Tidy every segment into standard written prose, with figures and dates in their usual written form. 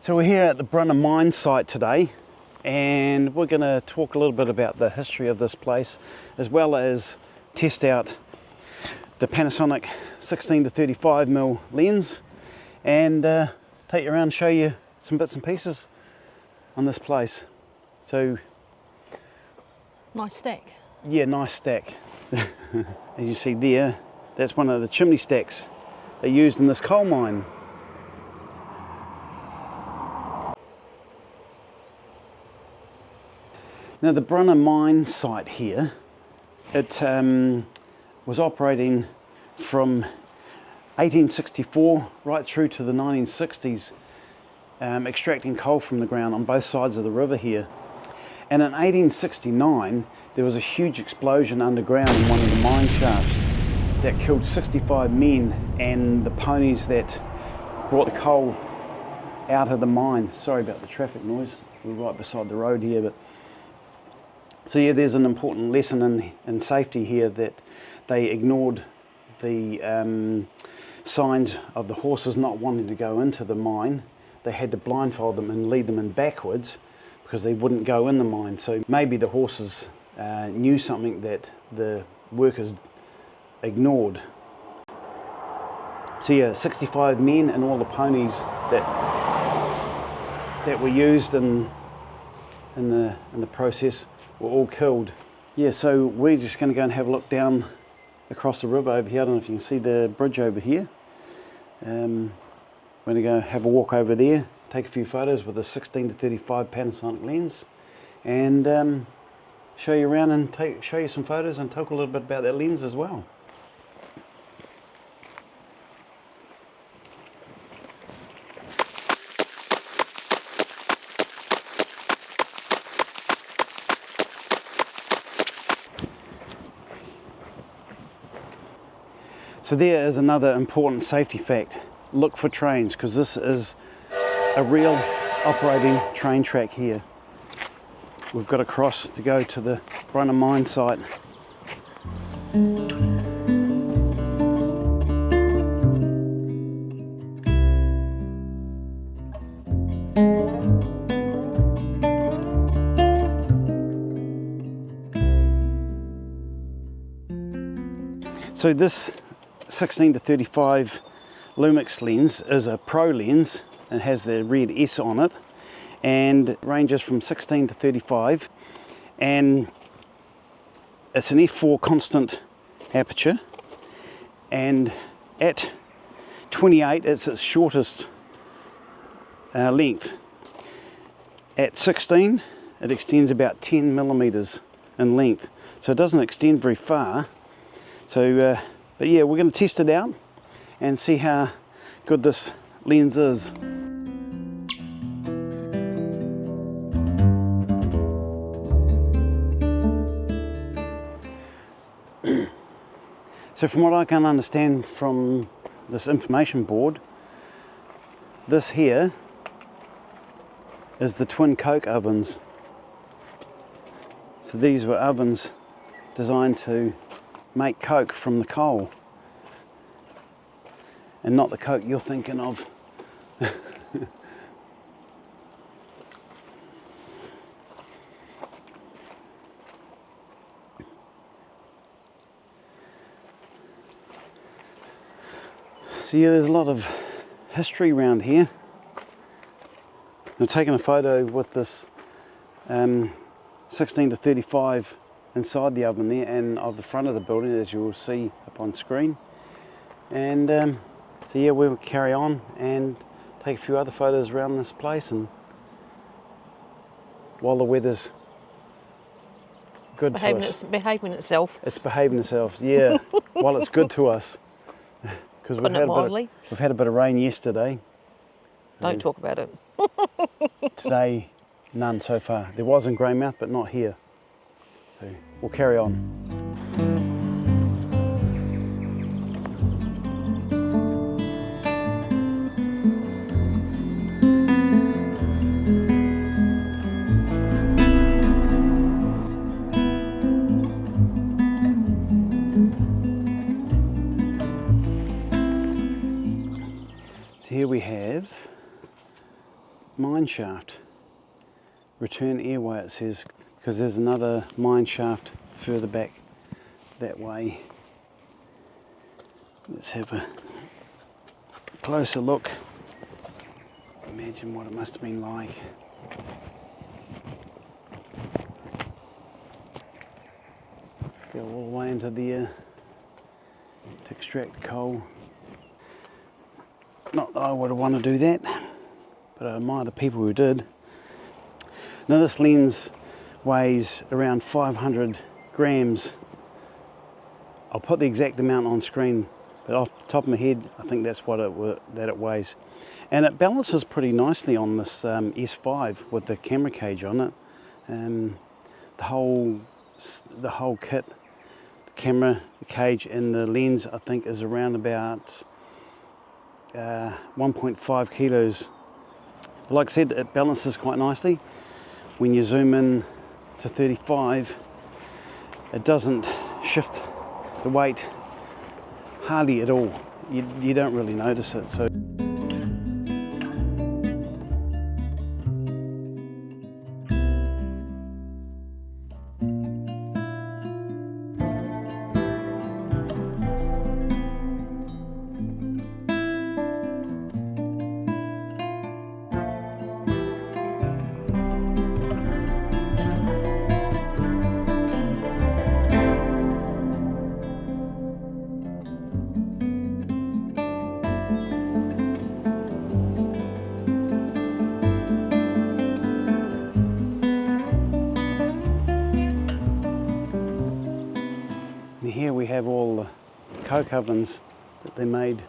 So we're here at the Brunner Mine site today, and we're going to talk a little bit about the history of this place, as well as test out the Panasonic 16 to 35mm lens, and take you around and show you some bits and pieces on this place. So, nice stack. Yeah, nice stack. As you see there, that's one of the chimney stacks they used in this coal mine. Now the Brunner Mine site here, it was operating from 1864 right through to the 1960s, extracting coal from the ground on both sides of the river here. And in 1869 there was a huge explosion underground in one of the mine shafts that killed 65 men and the ponies that brought the coal out of the mine. Sorry about the traffic noise, we're right beside the road here. But so yeah, there's an important lesson in safety here, that they ignored the signs of the horses not wanting to go into the mine. They had to blindfold them and lead them in backwards because they wouldn't go in the mine. So maybe the horses knew something that the workers ignored. So yeah, 65 men and all the ponies that were used in the process were all killed. Yeah, so we're just going to go and have a look down across the river over here. I don't know if you can see the bridge over here. We're going to go have a walk over there, take a few photos with a 16 to 35 Panasonic lens, and show you around and show you some photos and talk a little bit about that lens as well. So there is another important safety fact. Look for trains, because this is a real operating train track here. We've got to cross to go to the Brunner Mine site. So this 16 to 35 Lumix lens is a Pro lens and has the red S on it, and ranges from 16 to 35, and it's an F4 constant aperture, and at 28 it's its shortest length. At 16 it extends about 10 millimeters in length, so it doesn't extend very far. So but yeah, we're going to test it out and see how good this lens is. So from what I can understand from this information board, this here is the twin coke ovens. So these were ovens designed to make coke from the coal, and not the coke you're thinking of. So yeah, there's a lot of history around here. I've taken a photo with this 16 to 35 inside the oven there, and of the front of the building, as you'll see up on screen. And so yeah, we'll carry on and take a few other photos around this place, and while the weather's good to us. Behaving itself. It's behaving itself, yeah, while it's good to us. Because we've had a bit of rain yesterday. Don't talk about it. Today, none so far. There was in Greymouth, but not here. So we'll carry on. So here we have mine shaft. Return airway, it says, because there's another mine shaft further back that way. Let's have a closer look. Imagine what it must have been like. Go all the way into there to extract coal. Not that I would want to do that, but I admire the people who did. Now this lens weighs around 500 grams. I'll put the exact amount on screen, but off the top of my head, I think that's what it weighs. And it balances pretty nicely on this S5 with the camera cage on it. The whole kit, the camera, the cage, and the lens, I think is around about 1.5 kilos. Like I said, it balances quite nicely. When you zoom in to 35, it doesn't shift the weight hardly at all. You don't really notice it. So. And here we have all the coke ovens that they made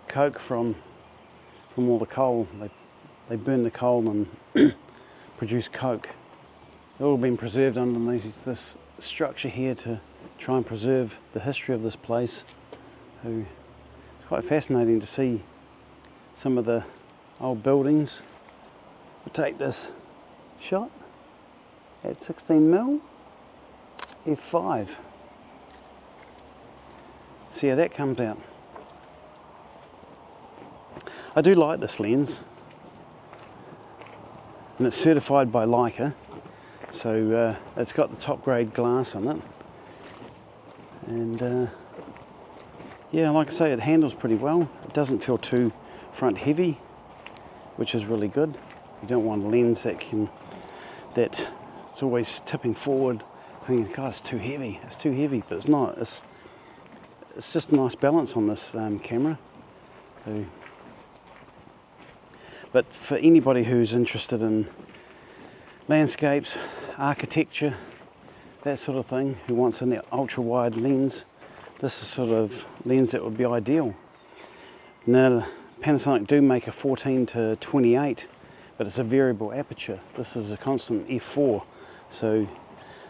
coke from all the coal. They burn the coal and produce coke. They've all been preserved underneath this structure here to try and preserve the history of this place. So it's quite fascinating to see some of the old buildings. We'll take this shot at 16mm F5. See how that comes out. I do like this lens, and it's certified by Leica, so it's got the top grade glass in it, and yeah, like I say, it handles pretty well. It doesn't feel too front heavy, which is really good. You don't want a lens that's always tipping forward thinking, God, it's too heavy, but it's not. It's just a nice balance on this camera. So, but for anybody who's interested in landscapes, architecture, that sort of thing, who wants an ultra-wide lens, this is sort of lens that would be ideal. Now, Panasonic do make a 14 to 28, but it's a variable aperture. This is a constant f4, so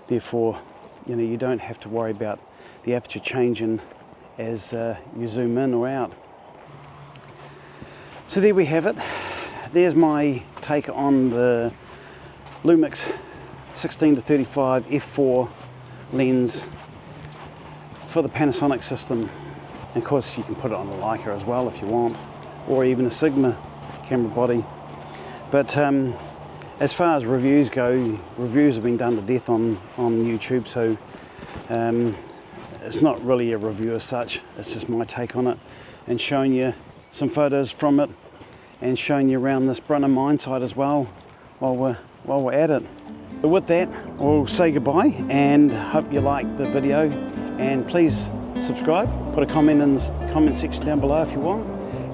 therefore, you don't have to worry about the aperture changing as you zoom in or out. So there we have it. There's my take on the Lumix 16 to 35 f4 lens for the Panasonic system. And of course you can put it on a Leica as well if you want, or even a Sigma camera body. But as far as reviews go, reviews have been done to death on YouTube, so it's not really a review as such. It's just my take on it and showing you some photos from it and showing you around this Brunner Mine site as well while we're at it. But with that, we'll say goodbye and hope you liked the video, and please subscribe, put a comment in the comment section down below if you want,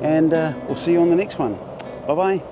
and we'll see you on the next one. Bye bye.